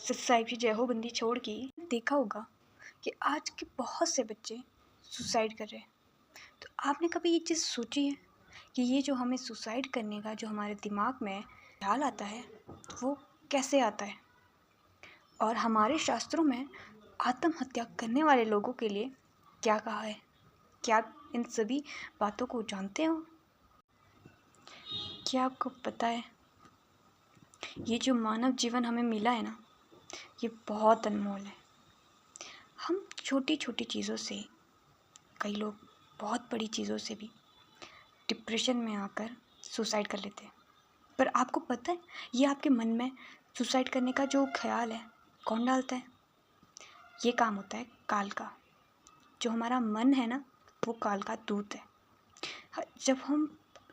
सत्साई की जय हो बंदी छोड़ की देखा होगा कि आज के बहुत से बच्चे सुसाइड कर रहे हैं। तो आपने कभी ये चीज़ सोची है कि ये जो हमें सुसाइड करने का जो हमारे दिमाग में ख्याल आता है वो कैसे आता है, और हमारे शास्त्रों में आत्महत्या करने वाले लोगों के लिए क्या कहा है? क्या आप इन सभी बातों को जानते हो? क्या आपको पता है ये जो मानव जीवन हमें मिला है ना, ये बहुत अनमोल है। हम छोटी छोटी चीज़ों से, कई लोग बहुत बड़ी चीज़ों से भी डिप्रेशन में आकर सुसाइड कर लेते हैं। पर आपको पता है ये आपके मन में सुसाइड करने का जो ख्याल है कौन डालता है? ये काम होता है काल का। जो हमारा मन है ना, वो काल का दूत है। जब हम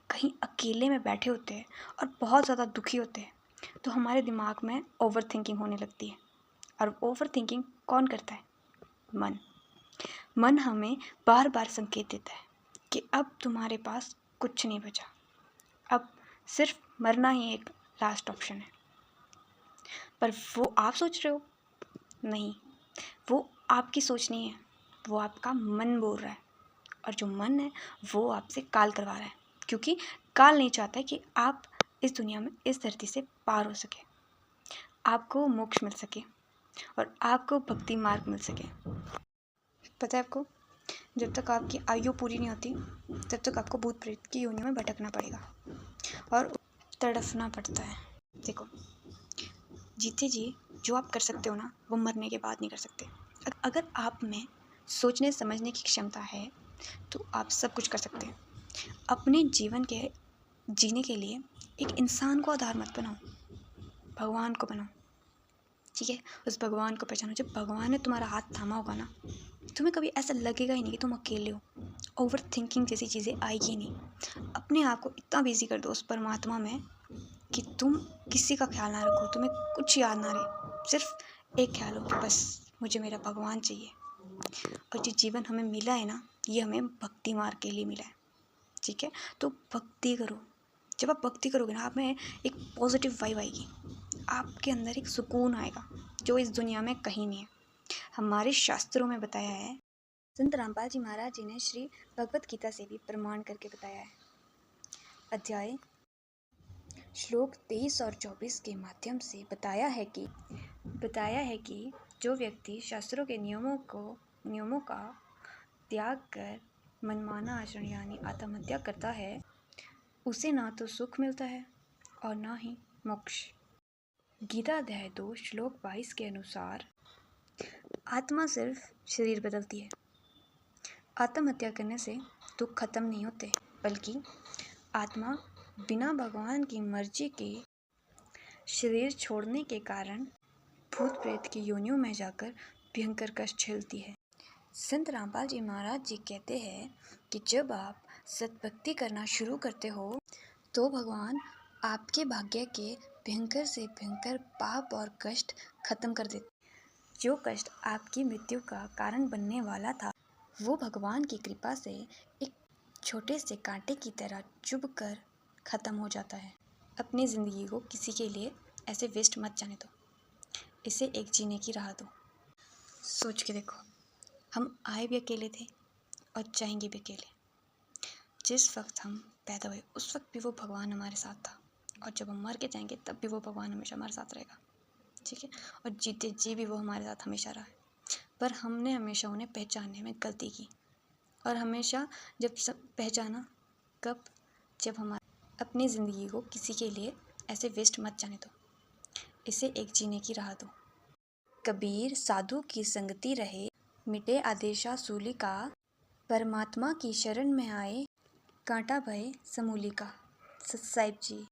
कहीं अकेले में बैठे होते हैं और बहुत ज़्यादा दुखी होते हैं तो हमारे दिमाग में ओवर थिंकिंग होने लगती है। और ओवर थिंकिंग कौन करता है? मन। मन हमें बार बार संकेत देता है कि अब तुम्हारे पास कुछ नहीं बचा, अब सिर्फ मरना ही एक लास्ट ऑप्शन है। पर वो आप सोच रहे हो? नहीं, वो आपकी सोच नहीं है, वो आपका मन बोल रहा है। और जो मन है वो आपसे काल करवा रहा है, क्योंकि काल नहीं चाहता है कि आप इस दुनिया में, इस धरती से पार हो सके, आपको मोक्ष मिल सके और आपको भक्ति मार्ग मिल सके। पता है आपको, जब तक आपकी आयु पूरी नहीं होती तब तक आपको भूत प्रेत की योनि में भटकना पड़ेगा और तड़फना पड़ता है। देखो, जीते जी जो आप कर सकते हो ना, वो मरने के बाद नहीं कर सकते। अगर आप में सोचने समझने की क्षमता है तो आप सब कुछ कर सकते हैं। अपने जीवन के जीने के लिए एक इंसान को आधार मत बनाओ, भगवान को बनाओ। ठीक है, उस भगवान को पहचानो। जब भगवान ने तुम्हारा हाथ थामा होगा ना, तुम्हें कभी ऐसा लगेगा ही नहीं कि तुम अकेले हो। ओवर थिंकिंग जैसी चीज़ें आएगी नहीं। अपने आप को इतना बिजी कर दो उस परमात्मा में कि तुम किसी का ख्याल ना रखो, तुम्हें कुछ याद ना रहे, सिर्फ एक ख्याल हो कि बस मुझे मेरा भगवान चाहिए। और जो जीवन हमें मिला है ना, ये हमें भक्ति मार्ग के लिए मिला है। ठीक है, तो भक्ति करो। जब आप भक्ति करोगे ना, आप में एक पॉजिटिव वाइब आएगी, आपके अंदर एक सुकून आएगा जो इस दुनिया में कहीं नहीं है। हमारे शास्त्रों में बताया है, संत रामपाल जी महाराज जी ने श्री भगवत गीता से भी प्रमाण करके बताया है। अध्याय श्लोक 23 और 24 के माध्यम से बताया है कि जो व्यक्ति शास्त्रों के नियमों का त्याग कर मनमाना आचरण यानी आत्महत्या करता है, उसे ना तो सुख मिलता है और ना ही मोक्ष। गीता अध्याय 2 श्लोक 22 के अनुसार आत्मा सिर्फ शरीर बदलती है। आत्महत्या करने से दुख खत्म नहीं होते, बल्कि आत्मा बिना भगवान की मर्जी के शरीर छोड़ने के कारण भूत प्रेत की योनियों में जाकर भयंकर कष्ट झेलती है। संत रामपाल जी महाराज जी कहते हैं कि जब आप सत्भक्ति करना शुरू करते हो तो भगवान आपके भाग्य के भयंकर से भयंकर पाप और कष्ट खत्म कर देते। जो कष्ट आपकी मृत्यु का कारण बनने वाला था, वो भगवान की कृपा से एक छोटे से कांटे की तरह चुभ कर खत्म हो जाता है। अपनी ज़िंदगी को किसी के लिए ऐसे वेस्ट मत जाने दो, इसे एक जीने की राह दो। सोच के देखो, हम आए भी अकेले थे और जाएंगे भी अकेले। जिस वक्त हम पैदा हुए उस वक्त भी वो भगवान हमारे साथ था, और जब हम मर के जाएंगे तब भी वो भगवान हमेशा हमारे साथ रहेगा। ठीक है, और जीते जी भी वो हमारे साथ हमेशा रहा है। पर हमने हमेशा उन्हें पहचानने में गलती की, और हमेशा जब सब पहचाना कब, जब हमारे अपनी ज़िंदगी को किसी के लिए ऐसे वेस्ट मत जाने दो, इसे एक जीने की राह दो। कबीर साधु की संगति रहे, मिटे आदेशा सूली का, परमात्मा की शरण में आए, कांटा भय समूली का। सत साहिब जी।